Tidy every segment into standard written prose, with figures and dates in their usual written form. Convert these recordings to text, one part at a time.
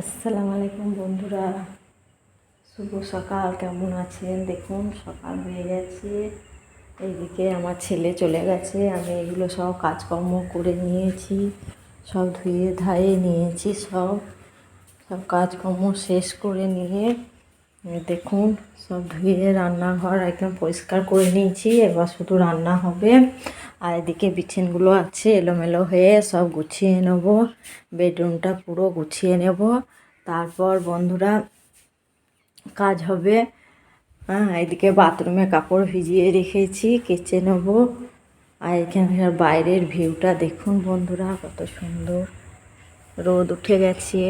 আসসালামু আলাইকুম বন্ধুরা, শুভ সকাল। কেমন আছেন? দেখুন সকাল হয়ে গেছে, এইদিকে আমার ছেলে চলে গেছে। আমি এগুলো সব কাজকর্ম করে নিয়েছি, সব ধুয়ে ধায়ে নিয়েছি, সব সব কাজকর্ম শেষ করে নিয়ে দেখুন সব ধুয়ে রান্নাঘর একদম পরিষ্কার করে নিয়েছি। এবার শুধু রান্না হবে। আর এদিকে বিছানাগুলো আছে এলোমেলো হয়ে, সব গুছিয়ে নেব। বেডরুমটা পুরো গুছিয়ে নেব, তারপর বন্ধুরা কাজ হবে। হ্যাঁ, এদিকে বাথরুমে কাপড় ভিজিয়ে রেখেছি, কেচে নেব। আর এখানকার বাইরের ভিউটা দেখুন বন্ধুরা, কত সুন্দর। রোদ উঠে গেছে,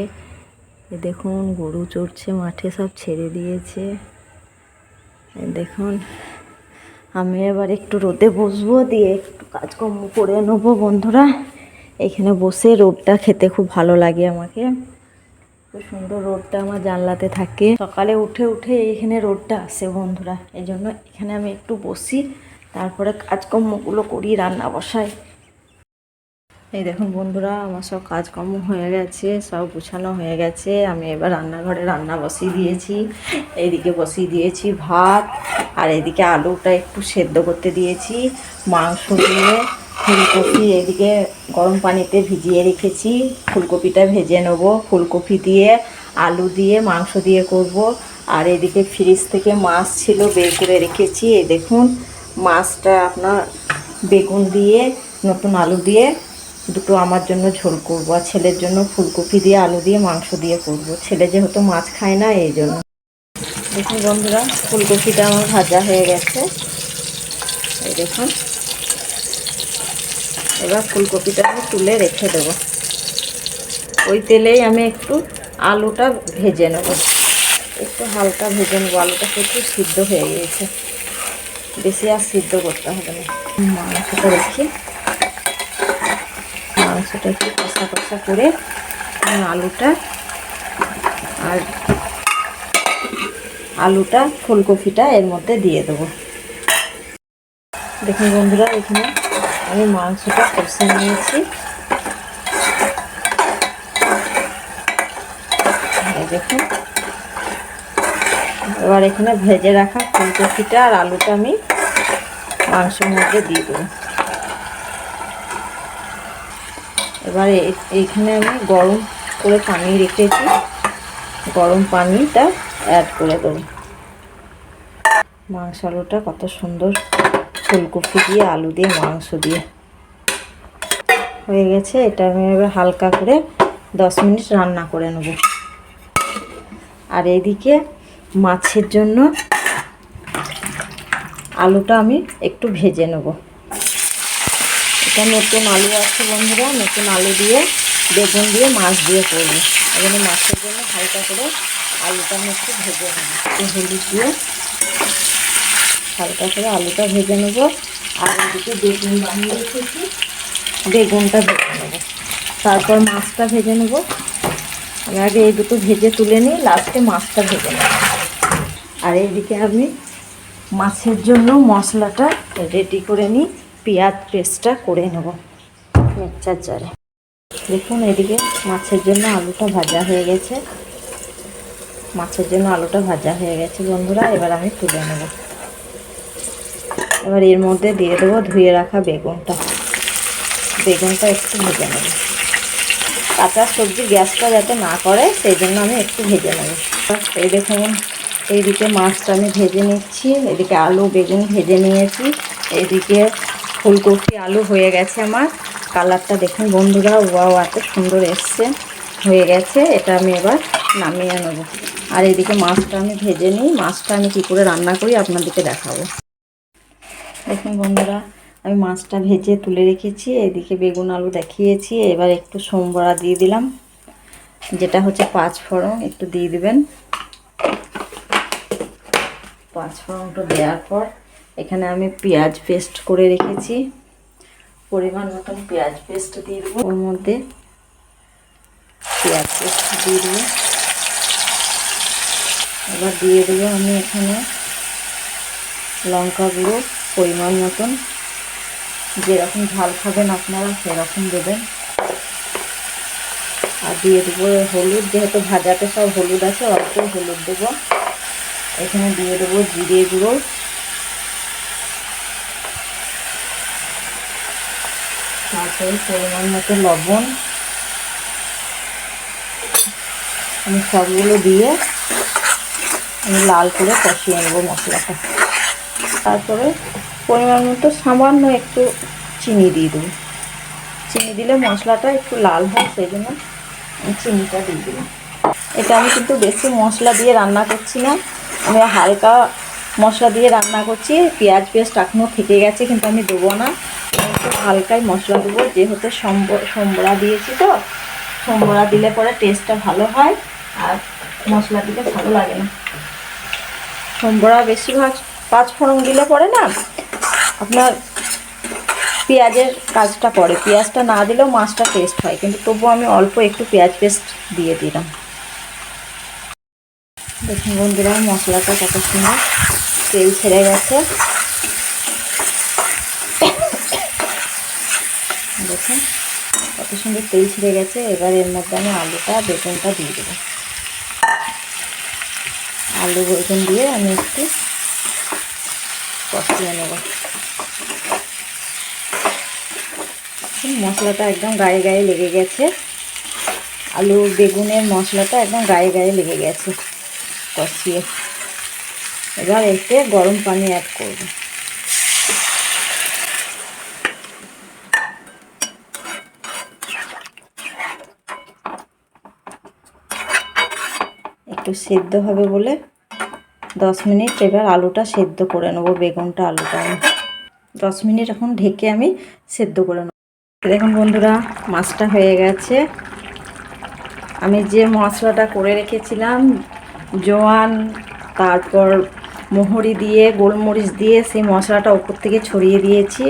দেখুন গরু চড়ছে মাঠে, সব ছেড়ে দিয়েছে। দেখুন আমি এবার একটু রোদে বসবো, দিয়ে একটু কাজকর্ম করে নেবো বন্ধুরা। এখানে বসে রোদটা খেতে খুব ভালো লাগে আমাকে, খুব সুন্দর রোদটা আমার জানলাতে থাকে। সকালে উঠে উঠে এখানে রোদটা আসে বন্ধুরা, এই জন্য এখানে আমি একটু বসি, তারপরে কাজকর্মগুলো করি, রান্না বসাই। এই দেখুন বন্ধুরা, আমার সব কাজকর্ম হয়ে গেছে, সব গুছানো হয়ে গেছে। আমি এবার রান্নাঘরে রান্না বসিয়ে দিয়েছি। এইদিকে বসিয়ে দিয়েছি ভাত, আর এদিকে আলুটা একটু সেদ্ধ করতে দিয়েছি। মাংস দিয়ে ফুলকপি এদিকে গরম পানিতে ভিজিয়ে রেখেছি, ফুলকপিটা ভেজে নেব। ফুলকপি দিয়ে আলু দিয়ে মাংস দিয়ে করব। আর এদিকে ফ্রিজ থেকে মাছ ছিল, বের করে রেখেছি। এই দেখুন মাছটা আপনার বেগুন দিয়ে নতুন আলু দিয়ে দুটো আমার জন্য ঝোল করবো, আর ছেলের জন্য ফুলকপি দিয়ে আলু দিয়ে মাংস দিয়ে করব। ছেলে যেহেতু মাছ খায় না, এই জন্য। দেখুন বন্ধুরা, ফুলকপিটা আমার ভাজা হয়ে গেছে, এই দেখুন। এবার ফুলকপিটা আমি তুলে রেখে দেবো। ওই তেলেই আমি একটু আলুটা ভেজে নেব, একটু হালকা ভেজে নেবো। আলুটা প্রচুর সিদ্ধ হয়ে গিয়েছে, বেশি আর সিদ্ধ করতে হবে না। মাংসটা রেখে মাংসটা একটু কষা কষা করে আলুটা ফুলকপিটা এর মধ্যে দিয়ে দেবো। দেখুন বন্ধুরা, এখানে আমি মাংসটা কষে নিয়েছি। দেখুন এবার এখানে ভেজে রাখা ফুলকপিটা আর আলুটা আমি মাংসের মধ্যে দিয়ে দেবো। এবার এইখানে আমি গরম করে পানি রেখেছি, গরম পানিটা অ্যাড করে দেবো। মাংস আলুটা কত সুন্দর, ফুলকপি দিয়ে আলু দিয়ে মাংস দিয়ে হয়ে গেছে। এটা আমি এবার হালকা করে 10 মিনিট রান্না করে নেব। আর এইদিকে মাছের জন্য আলুটা আমি একটু ভেজে নেব। এটা নতুন আলু আছে বন্ধুরা, নতুন আলু দিয়ে বেগুন দিয়ে মাছ দিয়ে করবো। এখানে মাছের জন্য হালকা করে আলুটা আমি একটু ভেজে নেব, একটু হলুদ দিয়ে হালকা করে আলুটা ভেজে নেব। আর এদিকে বেগুন বানিয়ে রেখেছি, বেগুনটা ভেজে নেব, তারপর মাছটা ভেজে নেব। আমি আগে এই দুটো ভেজে তুলে নিই, লাস্টে মাছটা ভেজে নেব। আর এইদিকে আমি মাছের জন্য মশলাটা রেডি করে নিই, পেঁয়াজ পেস্টটা করে নেব মিক্সচার জারে। দেখুন এদিকে মাছের জন্য আলুটা ভাজা হয়ে গেছে, মাছের জন্য আলুটা ভাজা হয়ে গেছে বন্ধুরা। এবার আমি তুলে নেব। এবার এর মধ্যে দিয়ে দেবো ধুয়ে রাখা বেগুনটা একটু ভেজে নেব। কাঁচা সবজি গ্যাসটা যাতে না করে সেই জন্য আমি একটু ভেজে নেব। এই দেখুন এইদিকে মাছটা আমি ভেজে নিচ্ছি, এদিকে আলু বেগুন ভেজে নিয়েছি, এইদিকে ফুলকপি আলু হয়ে গেছে আমার। কালারটা দেখুন বন্ধুরা, ওয়াও এত সুন্দর এসছে, হয়ে গেছে। এটা আমি এবার নামিয়ে নেব। আর এদিকে মাছটা আমি ভেজে নিই, মাছটা আমি কী করে রান্না করি আপনাদেরকে দেখাবো। দেখুন বন্ধুরা, আমি মাছটা ভেজে তুলে রেখেছি, এদিকে বেগুন আলু দেখিয়েছি। এবার একটু সোমবড়া দিয়ে দিলাম, যেটা হচ্ছে 5 ফোড়ন, একটু দিয়ে দিবেন। 5 ফোড়নটা দেওয়ার পর এখানে আমি পেঁয়াজ পেস্ট করে রেখেছি, পরিমাণ মতন পেঁয়াজ পেস্ট দিয়ে দেবো। ওর মধ্যে পেঁয়াজ পেস্ট দিয়ে দেবো। এবার দিয়ে দেবো আমি এখানে লঙ্কা গুঁড়ো পরিমাণ মতন, যেরকম ঝাল খাবেন আপনারা সেরকম দেবেন। আর দিয়ে দেবো হলুদ, যেহেতু ভাজাতে সব হলুদ আছে অল্প হলুদ দেবো। এখানে দিয়ে দেবো জিরে গুঁড়ো, তারপরে পরিমাণ মতো লবণ। আমি সবগুলো দিয়ে আমি লাল করে কষিয়ে নেবো মশলাটা। তারপরে পরিমাণ মতো সামান্য একটু চিনি দিয়ে দেবো। চিনি দিলে মশলাটা একটু লাল হয়, সেই জন্য আমি চিনিটা দিয়ে দিলাম। এটা আমি কিন্তু বেশি মশলা দিয়ে রান্না করছি না, আমি হালকা মশলা দিয়ে রান্না করছি। পেঁয়াজ পেস্ট এখনও থেকে গেছে কিন্তু আমি দেবো না, একটু হালকাই মশলা দেবো, যেহেতু সম্বরা দিয়েছি তো। সম্বরা দিলে পরে টেস্টটা ভালো হয়, আর মশলা দিলে ভালো লাগে না। সম্বরা বেশিরভাগ পাঁচফোড়ন দিলে পরে না আপনার পেঁয়াজের কাজটা করে, পেঁয়াজটা না দিলেও মাছটা টেস্ট হয়, কিন্তু তবুও আমি অল্প একটু পেঁয়াজ পেস্ট দিয়ে দিলাম। দেখুন বন্ধুরা মশলাটা কত সুন্দর তেল ছেড়ে গেছে। দেখুন কত সুন্দর তেল ছেড়ে গেছে। এবার এর মধ্যে আমি আলুটা বেগুনটা দিয়ে দেবো। আলু বেগুন দিয়ে আমি একটু কষিয়ে নেব। মশলাটা একদম গায়ে গায়ে লেগে গেছে, আলু বেগুনের মশলাটা একদম গায়ে গায়ে লেগে গেছে কষিয়ে। এবার এতে গরম পানি অ্যাড করব। একটু সেদ্ধ হবে বলে 10 মিনিট এবার আলুটা সেদ্ধ করে নেবো। বেগুনটা আলুটা আমি 10 মিনিট এখন ঢেকে আমি সেদ্ধ করে নেব। দেখুন বন্ধুরা মাছটা হয়ে গেছে। আমি যে মশলাটা করে রেখেছিলাম জোয়ান, তারপর মোহরি দিয়ে গোলমরিচ দিয়ে সেই মশলাটা উপর থেকে ছড়িয়ে দিয়েছি।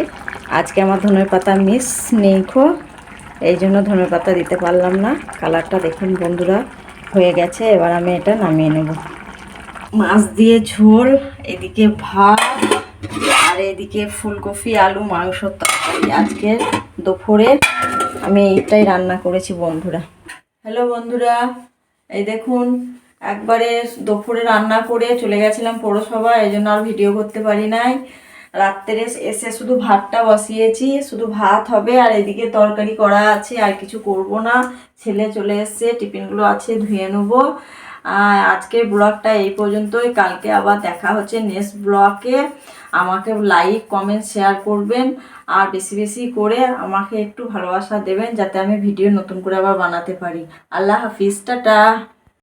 আজকে আমার ধনেপাতা মিস নেই খো, এই জন্য ধনেপাতা দিতে পারলাম না। কালারটা দেখুন বন্ধুরা হয়ে গেছে। এবার আমি এটা নামিয়ে নেব। মাছ দিয়ে ঝোল, এদিকে ভাত, আর এদিকে ফুলকপি আলু মাংসর তরকারি। আজকে দুপুরে আমি এইটাই রান্না করেছি বন্ধুরা। হ্যালো বন্ধুরা, এই দেখুন একবারে দুপুরে রান্না করে চলে গেছিলাম পৌরসভা, এই জন্য আর ভিডিও করতে পারি নাই। রাত্রে এসে শুধু ভাতটা বসিয়েছি, শুধু ভাত হবে, আর এদিকে তরকারি করা আছে, আর কিছু করব না। ছেলে চলে এসছে, টিফিনগুলো আছে ধুয়ে নেবো। আজকের ব্লগটা এই পর্যন্তই। কালকে আবার দেখা হচ্ছে নেক্সট ব্লগে। আমাকে লাইক কমেন্ট শেয়ার করবেন, আর বেশি বেশি করে আমাকে একটু ভালোবাসা দেবেন, যাতে আমি ভিডিও নতুন করে আবার বানাতে পারি। আল্লাহ হাফিজ, টাটা।